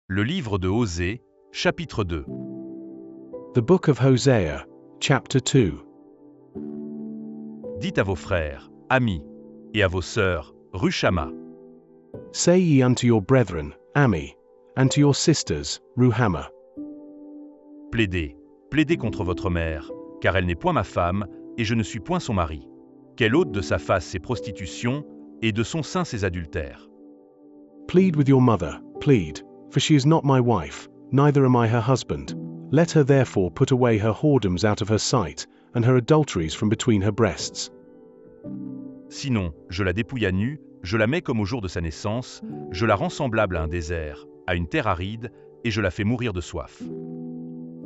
Le livre de Osée, chapitre 2. The book of Hosea, chapter 2. Dites à vos frères, amis, et à vos sœurs, Rushama. Say ye unto your brethren, Ami, and to your sisters, Ruhama. Plaidez, plaidez contre votre mère, car elle n'est point ma femme, et je ne suis point son mari. Qu'elle ôte de sa face ses prostitutions, et de son sein ses adultères. Plead with your mother, plead, for she is not my wife, neither am I her husband. Let her therefore put away her whoredoms out of her sight, and her adulteries from between her breasts. Sinon, je la dépouille à nu, je la mets comme au jour de sa naissance, je la rends semblable à un désert, à une terre aride, et je la fais mourir de soif.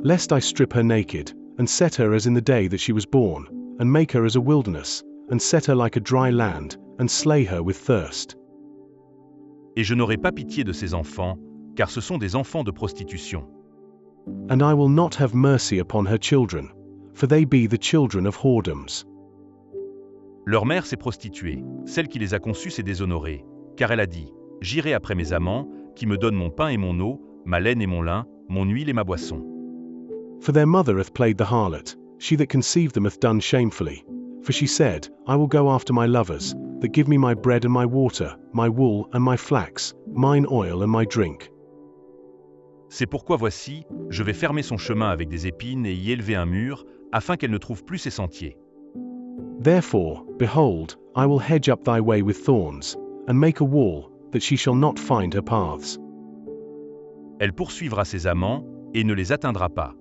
Lest I strip her naked, and set her as in the day that she was born, and make her as a wilderness, and set her like a dry land, and slay her with thirst. Et je n'aurai pas pitié de ses enfants, car ce sont des enfants de prostitution. And I will not have mercy upon her children, for they be the children of whoredoms. Leur mère s'est prostituée, celle qui les a conçus s'est déshonorée, car elle a dit, « J'irai après mes amants, qui me donnent mon pain et mon eau, ma laine et mon lin, mon huile et ma boisson. » For their mother hath played the harlot, she that conceived them hath done shamefully. For she said, I will go after my lovers, that give me my bread and my water, my wool and my flax, mine oil and my drink. C'est pourquoi voici, je vais fermer son chemin avec des épines et y élever un mur, afin qu'elle ne trouve plus ses sentiers. Therefore, behold, I will hedge up thy way with thorns, and make a wall, that she shall not find her paths. Elle poursuivra ses amants, et ne les atteindra pas.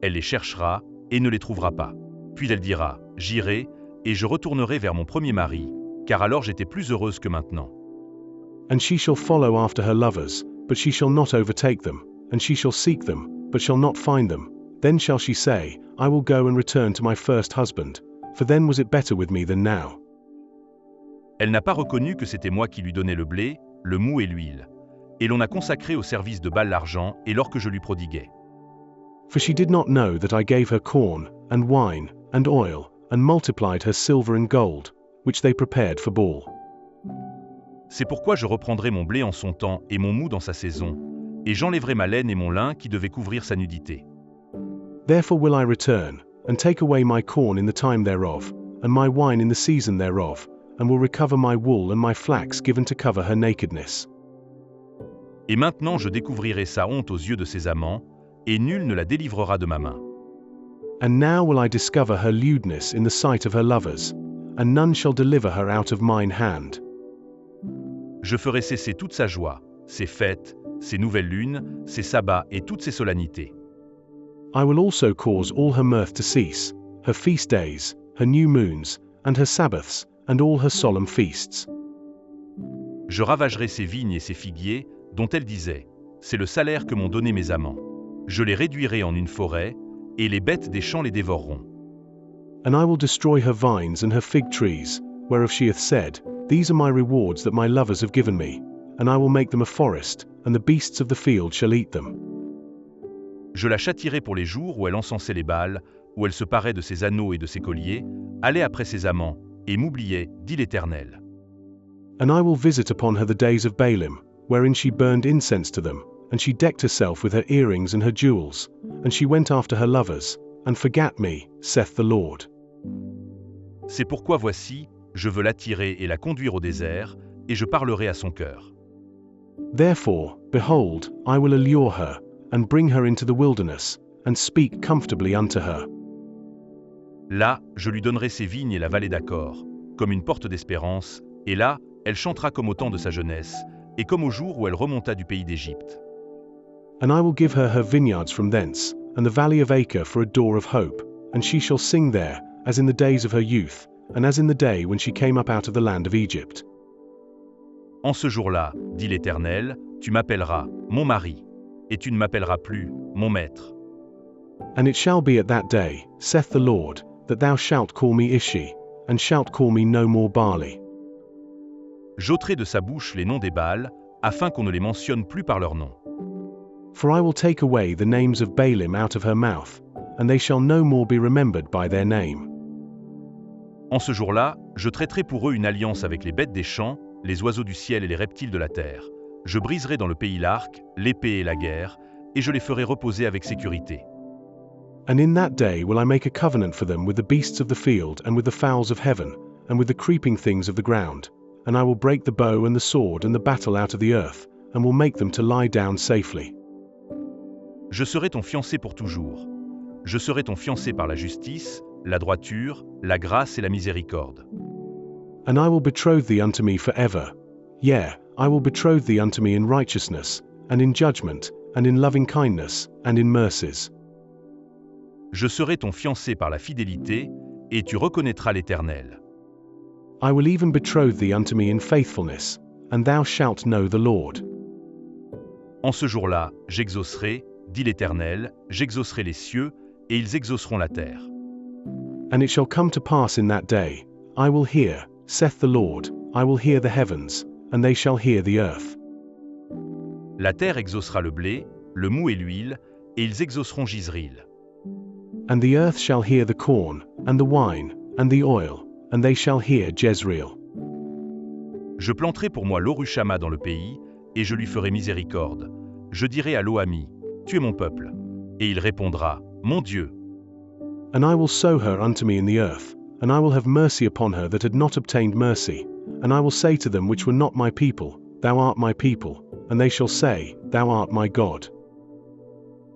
Elle les cherchera, et ne les trouvera pas. Puis elle dira, j'irai, et je retournerai vers mon premier mari, car alors j'étais plus heureuse que maintenant. And she shall follow after her lovers, but she shall not overtake them, and she shall seek them, but shall not find them. Then shall she say, I will go and return to my first husband, for then was it better with me than now. Elle n'a pas reconnu que c'était moi qui lui donnais le blé, le mou et l'huile. Et l'on a consacré au service de Baal l'argent et l'or que je lui prodiguais. For she did not know that I gave her corn, and wine, and oil, and multiplied her silver and gold, which they prepared for Baal. C'est pourquoi je reprendrai mon blé en son temps et mon mou dans sa saison, et j'enlèverai ma laine et mon lin qui devaient couvrir sa nudité. Therefore will I return, and take away my corn in the time thereof, and my wine in the season thereof, and will recover my wool and my flax given to cover her nakedness. Et maintenant je découvrirai sa honte aux yeux de ses amants, et nul ne la délivrera de ma main. And now will I discover her lewdness in the sight of her lovers, and none shall deliver her out of mine hand. Je ferai cesser toute sa joie, ses fêtes, ses nouvelles lunes, ses sabbats et toutes ses solennités. I will also cause all her mirth to cease, her feast days, her new moons, and her Sabbaths, and all her solemn feasts. Je ravagerai ses vignes et ses figuiers, dont elle disait, c'est le salaire que m'ont donné mes amants. Je les réduirai en une forêt, et les bêtes des champs les dévoreront. And I will destroy her vines and her fig trees, whereof she hath said, These are my rewards that my lovers have given me, and I will make them a forest, and the beasts of the field shall eat them. Je la châtierai pour les jours où elle encensait les Baals, où elle se parait de ses anneaux et de ses colliers, allait après ses amants, et m'oubliait, dit l'Éternel. And I will visit upon her the days of Baalim, wherein she burned incense to them, and she decked herself with her earrings and her jewels, and she went after her lovers, and forgat me, saith the Lord. C'est pourquoi voici, je veux l'attirer et la conduire au désert, et je parlerai à son cœur. Therefore, behold, I will allure her, and bring her into the wilderness, and speak comfortably unto her. Là, je lui donnerai ses vignes et la vallée d'Accord, comme une porte d'espérance, et là, elle chantera comme au temps de sa jeunesse, et comme au jour où elle remonta du pays d'Égypte. And I will give her her vineyards from thence, and the valley of Acre for a door of hope, and she shall sing there, as in the days of her youth, and as in the day when she came up out of the land of Egypt. En ce jour-là, dit l'Éternel, tu m'appelleras mon mari, et tu ne m'appelleras plus mon maître. And it shall be at that day, saith the Lord, that thou shalt call me Ishi, and shalt call me no more barley. J'ôterai de sa bouche les noms des Baals, afin qu'on ne les mentionne plus par leur nom. For I will take away the names of Baalim out of her mouth, and they shall no more be remembered by their name. En ce jour-là, je traiterai pour eux une alliance avec les bêtes des champs, les oiseaux du ciel et les reptiles de la terre. Je briserai dans le pays l'arc, l'épée et la guerre, et je les ferai reposer avec sécurité. And in that day will I make a covenant for them with the beasts of the field and with the fowls of heaven, and with the creeping things of the ground. And I will break the bow and the sword and the battle out of the earth, and will make them to lie down safely. Je serai ton fiancé pour toujours. Je serai ton fiancé par la justice, la droiture, la grâce et la miséricorde. And I will betroth thee unto me forever. Yea, I will betroth thee unto me in righteousness, and in judgment, and in loving kindness, and in mercies. Je serai ton fiancé par la fidélité, et tu reconnaîtras l'Éternel. I will even betroth thee unto me in faithfulness, and thou shalt know the Lord. En ce jour-là, j'exaucerai, dit l'Éternel, j'exaucerai les cieux, et ils exauceront la terre. And it shall come to pass in that day, I will hear, saith the Lord, I will hear the heavens, and they shall hear the earth. La terre exaucera le blé, le mou et l'huile, et ils exauceront Gisril. And the earth shall hear the corn, and the wine, and the oil, and they shall hear Jezreel. Je planterai pour moi l'Orushama dans le pays, et je lui ferai miséricorde. Je dirai à l'Oami, tu es mon peuple. Et il répondra, mon Dieu. And I will sow her unto me in the earth, and I will have mercy upon her that had not obtained mercy. And I will say to them which were not my people, Thou art my people, and they shall say, Thou art my God.